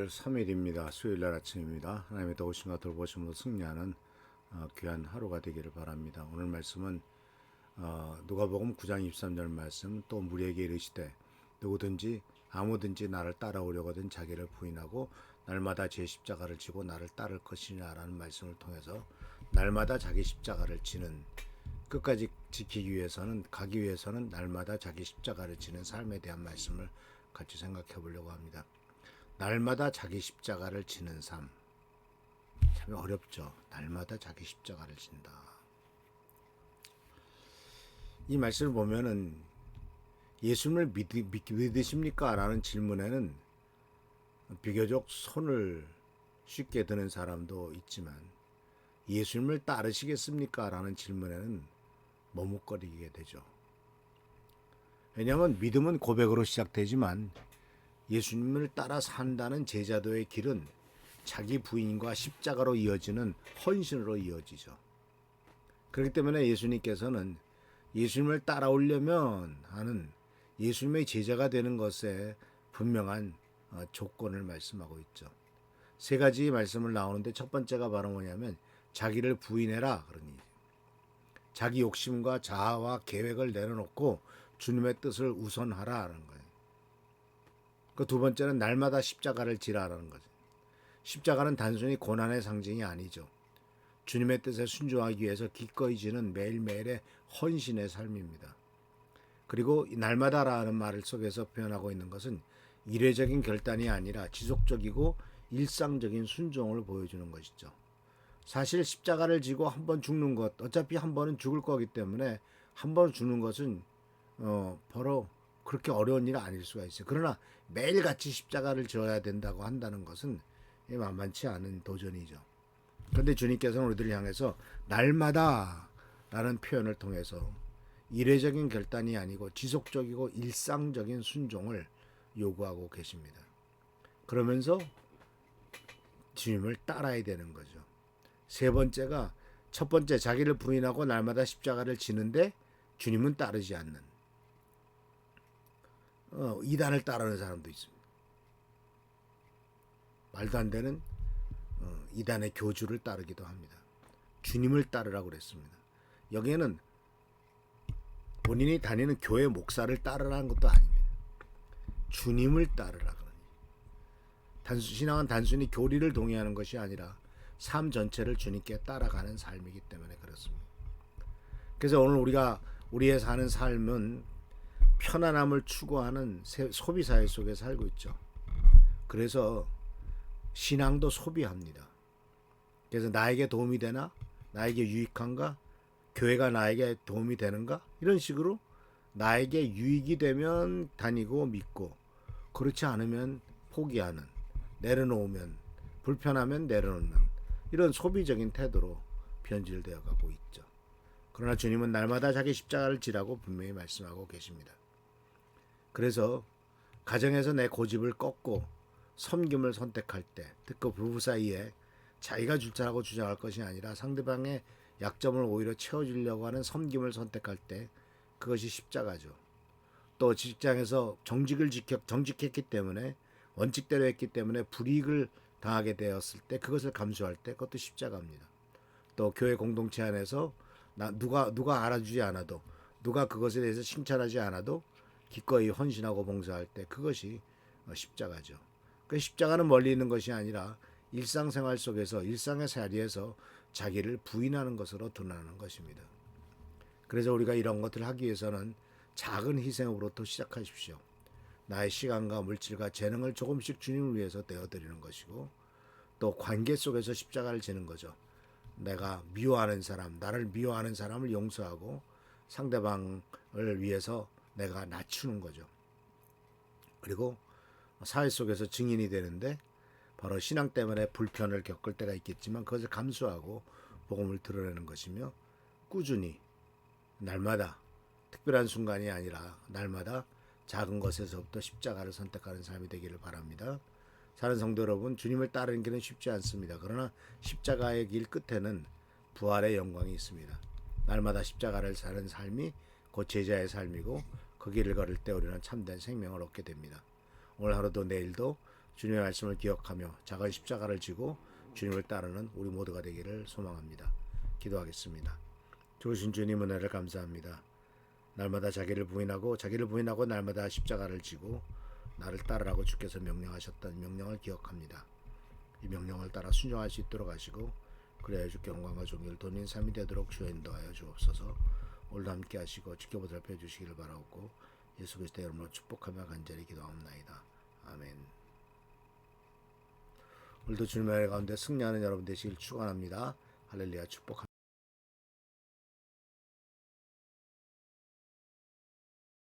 4월 3일입니다. 수요일날 아침입니다. 하나님의 도우심과 돌보심으로 승리하는 귀한 하루가 되기를 바랍니다. 오늘 말씀은 누가복음 9장 23절 말씀, 또 무리에게 이르시되 누구든지 아무든지 나를 따라오려거든 자기를 부인하고 날마다 제 십자가를 지고 나를 따를 것이냐라는 말씀을 통해서 날마다 자기 십자가를 지는, 끝까지 지키기 위해서는, 가기 위해서는 날마다 자기 십자가를 지는 삶에 대한 말씀을 같이 생각해 보려고 합니다. 날마다 자기 십자가를 지는 삶, 참 어렵죠. 날마다 자기 십자가를 진다. 이 말씀을 보면은 예수님을 믿으십니까? 라는 질문에는 비교적 손을 쉽게 드는 사람도 있지만, 예수님을 따르시겠습니까? 라는 질문에는 머뭇거리게 되죠. 왜냐하면 믿음은 고백으로 시작되지만 예수님을 따라 산다는 제자도의 길은 자기 부인과 십자가로 이어지는 헌신으로 이어지죠. 그렇기 때문에 예수님께서는 예수님을 따라오려면 하는, 예수님의 제자가 되는 것에 분명한 조건을 말씀하고 있죠. 세 가지 말씀을 나오는데 첫 번째가 바로 뭐냐면 자기를 부인해라 그러니, 자기 욕심과 자아와 계획을 내려놓고 주님의 뜻을 우선하라는 거예요. 그 두 번째는 날마다 십자가를 지라라는 거죠. 십자가는 단순히 고난의 상징이 아니죠. 주님의 뜻에 순종하기 위해서 기꺼이 지는 매일매일의 헌신의 삶입니다. 그리고 날마다라는 말을 속에서 표현하고 있는 것은 이례적인 결단이 아니라 지속적이고 일상적인 순종을 보여주는 것이죠. 사실 십자가를 지고 한 번 죽는 것, 어차피 한 번은 죽을 거기 때문에 한 번 죽는 것은 바로 그렇게 어려운 일은 아닐 수가 있어요. 그러나 매일같이 십자가를 져야 된다고 한다는 것은 만만치 않은 도전이죠. 그런데 주님께서는 우리들을 향해서 날마다 라는 표현을 통해서 이례적인 결단이 아니고 지속적이고 일상적인 순종을 요구하고 계십니다. 그러면서 주님을 따라야 되는 거죠. 세 번째가, 첫 번째 자기를 부인하고 날마다 십자가를 지는데 주님은 따르지 않는, 이단을 따르는 사람도 있습니다. 말도 안 되는 이단의 교주를 따르기도 합니다. 주님을 따르라고 그랬습니다. 여기에는 본인이 다니는 교회 목사를 따르라는 것도 아닙니다. 주님을 따르라. 신앙은 단순히 교리를 동의하는 것이 아니라 삶 전체를 주님께 따라가는 삶이기 때문에 그렇습니다. 그래서 오늘 우리의 사는 삶은 편안함을 추구하는 소비사회 속에 살고 있죠. 그래서 신앙도 소비합니다. 그래서 나에게 도움이 되나? 나에게 유익한가? 교회가 나에게 도움이 되는가? 이런 식으로 나에게 유익이 되면 다니고 믿고, 그렇지 않으면 포기하는, 내려놓으면, 불편하면 내려놓는, 이런 소비적인 태도로 변질되어 가고 있죠. 그러나 주님은 날마다 자기 십자가를 지라고 분명히 말씀하고 계십니다. 그래서 가정에서 내 고집을 꺾고 섬김을 선택할 때, 특히 부부 사이에 자기가 줄자라고 주장할 것이 아니라 상대방의 약점을 오히려 채워주려고 하는 섬김을 선택할 때, 그것이 십자가죠. 또 직장에서 정직했기 때문에, 원칙대로 했기 때문에 불이익을 당하게 되었을 때 그것을 감수할 때, 그것도 십자가입니다. 또 교회 공동체 안에서 누가 알아주지 않아도, 누가 그것에 대해서 칭찬하지 않아도 기꺼이 헌신하고 봉사할 때, 그것이 십자가죠. 그 십자가는 멀리 있는 것이 아니라 일상생활 속에서, 일상의 자리에서 자기를 부인하는 것으로 드러나는 것입니다. 그래서 우리가 이런 것들을 하기 위해서는 작은 희생으로부터 시작하십시오. 나의 시간과 물질과 재능을 조금씩 주님을 위해서 내어드리는 것이고, 또 관계 속에서 십자가를 지는 거죠. 내가 미워하는 사람, 나를 미워하는 사람을 용서하고 상대방을 위해서 내가 낮추는 거죠. 그리고 사회 속에서 증인이 되는데, 바로 신앙 때문에 불편을 겪을 때가 있겠지만 그것을 감수하고 복음을 드러내는 것이며, 꾸준히 날마다, 특별한 순간이 아니라 날마다 작은 것에서부터 십자가를 선택하는 삶이 되기를 바랍니다. 사는 성도 여러분, 주님을 따르는 길은 쉽지 않습니다. 그러나 십자가의 길 끝에는 부활의 영광이 있습니다. 날마다 십자가를 사는 삶이 곧 제자의 삶이고, 그 길을 걸을 때 우리는 참된 생명을 얻게 됩니다. 오늘 하루도 내일도 주님의 말씀을 기억하며 작은 십자가를 지고 주님을 따르는 우리 모두가 되기를 소망합니다. 기도하겠습니다. 좋으신 주님 은혜를 감사합니다. 날마다 자기를 부인하고 날마다 십자가를 지고 나를 따르라고 주께서 명령하셨던 명령을 기억합니다. 이 명령을 따라 순종할 수 있도록 하시고 그래야 주께 영광과 존귀를 돌리는 삶이 되도록 주여 인도하여 주옵소서. 오늘도 함께 하시고 지켜보살펴 주시기를 바라옵고 예수 그리스도의 이름으로 축복하며 간절히 기도하옵나이다. 아멘. 오늘도 주님의 가운데 승리하는 여러분 되시길 축원합니다. 할렐루야 축복합니다.